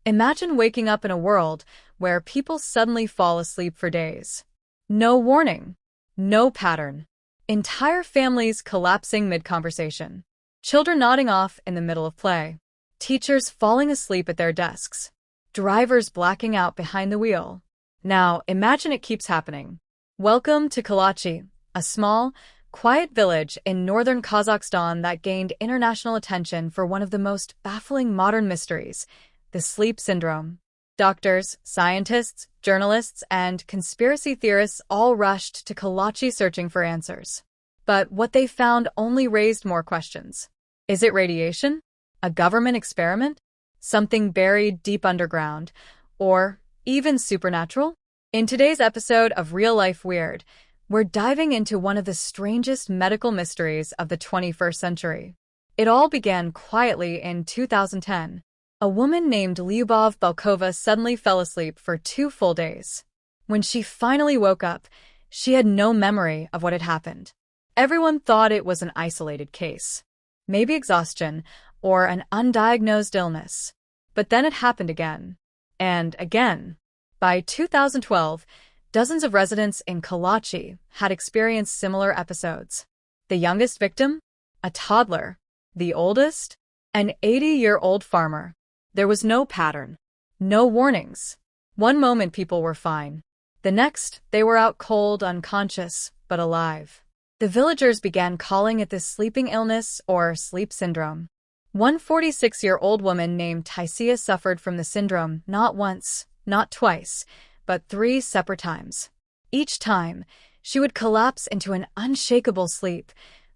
Imagine waking up in a world where people suddenly fall asleep for days. No warning, no pattern. Entire families collapsing mid-conversation. Children nodding off in the middle of play. Teachers falling asleep at their desks. Drivers blacking out behind the wheel. Now, imagine it keeps happening. Welcome to Kalachi, a small, quiet village in northern Kazakhstan that gained international attention for one of the most baffling modern mysteries, the sleep syndrome. Doctors, scientists, journalists, and conspiracy theorists all rushed to Kalachi searching for answers. But what they found only raised more questions. Is it radiation? A government experiment? Something buried deep underground? Or even supernatural? In today's episode of Real Life Weird, we're diving into one of the strangest medical mysteries of the 21st century. It all began quietly in 2010. A woman named Lyubov Belkova suddenly fell asleep for 2 full days. When she finally woke up, she had no memory of what had happened. Everyone thought it was an isolated case, maybe exhaustion or an undiagnosed illness. But then it happened again, and again. By 2012, dozens of residents in Kalachi had experienced similar episodes. The youngest victim? A toddler. The oldest? An 80-year-old farmer. There was no pattern, no warnings. One moment people were fine. The next, they were out cold, unconscious, but alive. The villagers began calling it the sleeping illness or sleep syndrome. One 46-year-old woman named Taisia suffered from the syndrome not once, not twice, but 3 separate times. Each time, she would collapse into an unshakable sleep,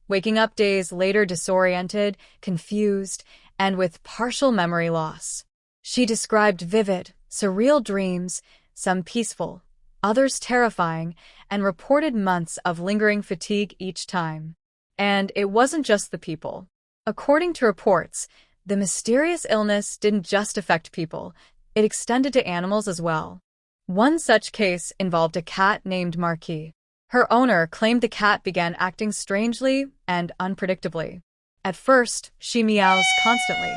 waking up days later disoriented, confused, and with partial memory loss. She described vivid, surreal dreams, some peaceful, others terrifying, and reported months of lingering fatigue each time. And it wasn't just the people. According to reports, the mysterious illness didn't just affect people, it extended to animals as well. One such case involved a cat named Marquis. Her owner claimed the cat began acting strangely and unpredictably. At first, she meows constantly.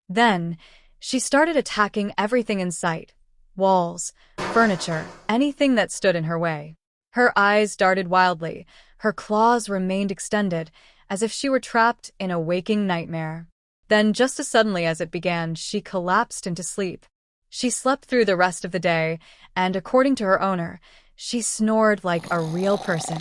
Then, she started attacking everything in sight. Walls, furniture, anything that stood in her way. Her eyes darted wildly. Her claws remained extended, as if she were trapped in a waking nightmare. Then, just as suddenly as it began, she collapsed into sleep. She slept through the rest of the day, and according to her owner, she snored like a real person.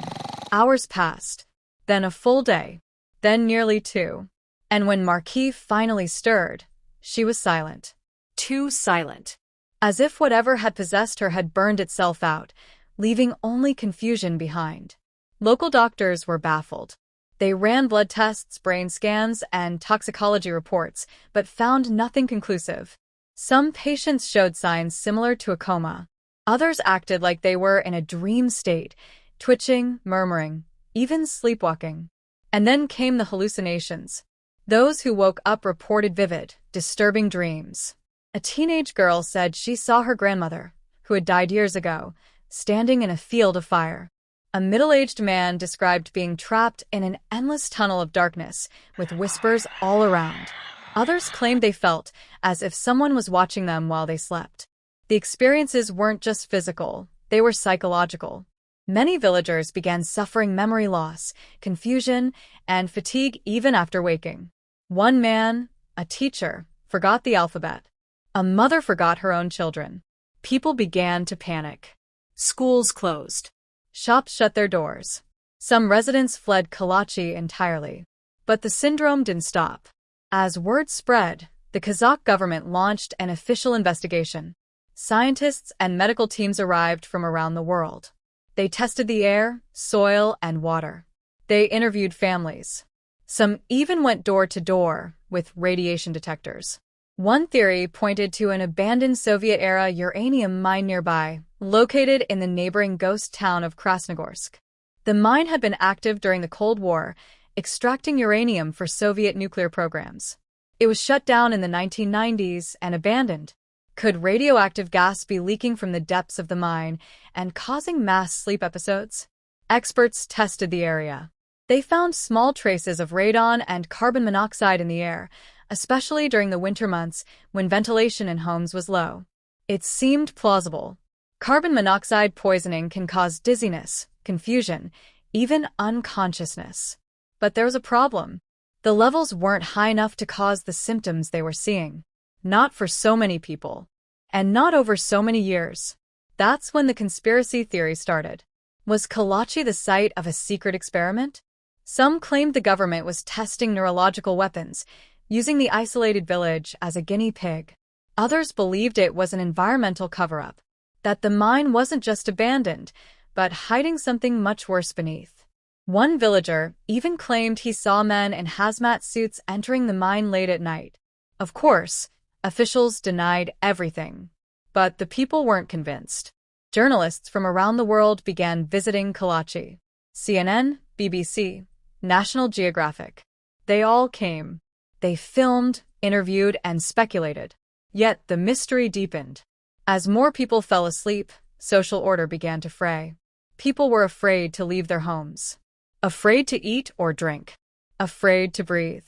Hours passed, then a full day, then nearly 2. And when Marquis finally stirred, she was silent. Too silent. As if whatever had possessed her had burned itself out, leaving only confusion behind. Local doctors were baffled. They ran blood tests, brain scans, and toxicology reports, but found nothing conclusive. Some patients showed signs similar to a coma. Others acted like they were in a dream state, twitching, murmuring, even sleepwalking. And then came the hallucinations. Those who woke up reported vivid, disturbing dreams. A teenage girl said she saw her grandmother, who had died years ago, standing in a field of fire. A middle-aged man described being trapped in an endless tunnel of darkness, with whispers all around. Others claimed they felt as if someone was watching them while they slept. The experiences weren't just physical, they were psychological. Many villagers began suffering memory loss, confusion, and fatigue even after waking. One man, a teacher, forgot the alphabet. A mother forgot her own children. People began to panic. Schools closed. Shops shut their doors. Some residents fled Kalachi entirely. But the syndrome didn't stop. As word spread, the Kazakh government launched an official investigation. Scientists and medical teams arrived from around the world. They tested the air, soil, and water. They interviewed families. Some even went door to door with radiation detectors. One theory pointed to an abandoned Soviet-era uranium mine nearby, located in the neighboring ghost town of Krasnogorsk. The mine had been active during the Cold War, extracting uranium for Soviet nuclear programs. It was shut down in the 1990s and abandoned. Could radioactive gas be leaking from the depths of the mine and causing mass sleep episodes? Experts tested the area. They found small traces of radon and carbon monoxide in the air, especially during the winter months when ventilation in homes was low. It seemed plausible. Carbon monoxide poisoning can cause dizziness, confusion, even unconsciousness. But there was a problem. The levels weren't high enough to cause the symptoms they were seeing. Not for so many people. And not over so many years. That's when the conspiracy theory started. Was Kalachi the site of a secret experiment? Some claimed the government was testing neurological weapons, using the isolated village as a guinea pig. Others believed it was an environmental cover-up, that the mine wasn't just abandoned, but hiding something much worse beneath. One villager even claimed he saw men in hazmat suits entering the mine late at night. Of course, officials denied everything. But the people weren't convinced. Journalists from around the world began visiting Kalachi. CNN, BBC, National Geographic. They all came. They filmed, interviewed, and speculated. Yet the mystery deepened. As more people fell asleep, social order began to fray. People were afraid to leave their homes. Afraid to eat or drink. Afraid to breathe.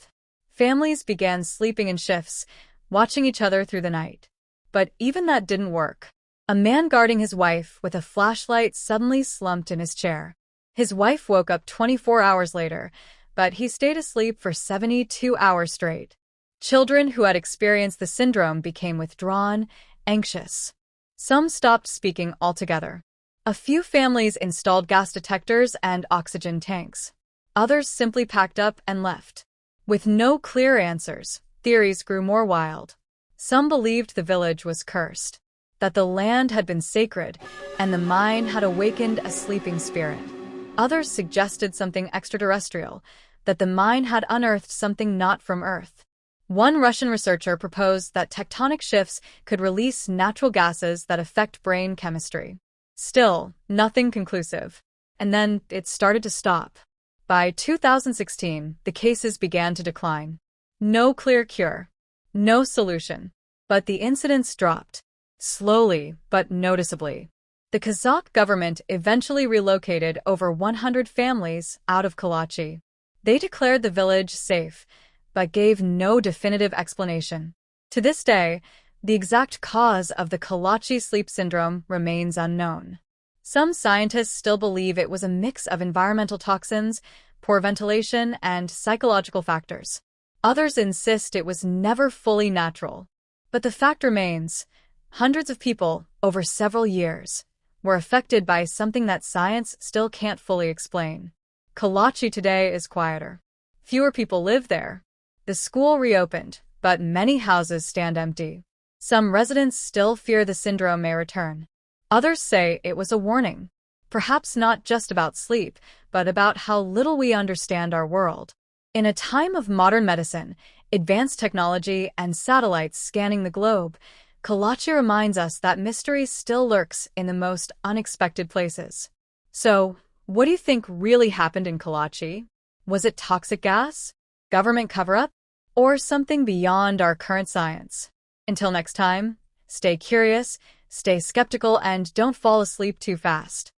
Families began sleeping in shifts, watching each other through the night. But even that didn't work. A man guarding his wife with a flashlight suddenly slumped in his chair. His wife woke up 24 hours later, but he stayed asleep for 72 hours straight. Children who had experienced the syndrome became withdrawn, anxious. Some stopped speaking altogether. A few families installed gas detectors and oxygen tanks. Others simply packed up and left. With no clear answers, theories grew more wild. Some believed the village was cursed, that the land had been sacred, and the mine had awakened a sleeping spirit. Others suggested something extraterrestrial, that the mine had unearthed something not from Earth. One Russian researcher proposed that tectonic shifts could release natural gases that affect brain chemistry. Still, nothing conclusive. And then it started to stop. By 2016, the cases began to decline. No clear cure. No solution. But the incidents dropped. Slowly, but noticeably. The Kazakh government eventually relocated over 100 families out of Kalachi. They declared the village safe, but gave no definitive explanation. To this day, the exact cause of the Kalachi sleep syndrome remains unknown. Some scientists still believe it was a mix of environmental toxins, poor ventilation, and psychological factors. Others insist it was never fully natural. But the fact remains, hundreds of people, over several years, were affected by something that science still can't fully explain. Kalachi today is quieter. Fewer people live there. The school reopened, but many houses stand empty. Some residents still fear the syndrome may return. Others say it was a warning. Perhaps not just about sleep, but about how little we understand our world. In a time of modern medicine, advanced technology, and satellites scanning the globe, Kalachi reminds us that mystery still lurks in the most unexpected places. So, what do you think really happened in Kalachi? Was it toxic gas? Government cover-up? Or something beyond our current science? Until next time, stay curious, stay skeptical, and don't fall asleep too fast.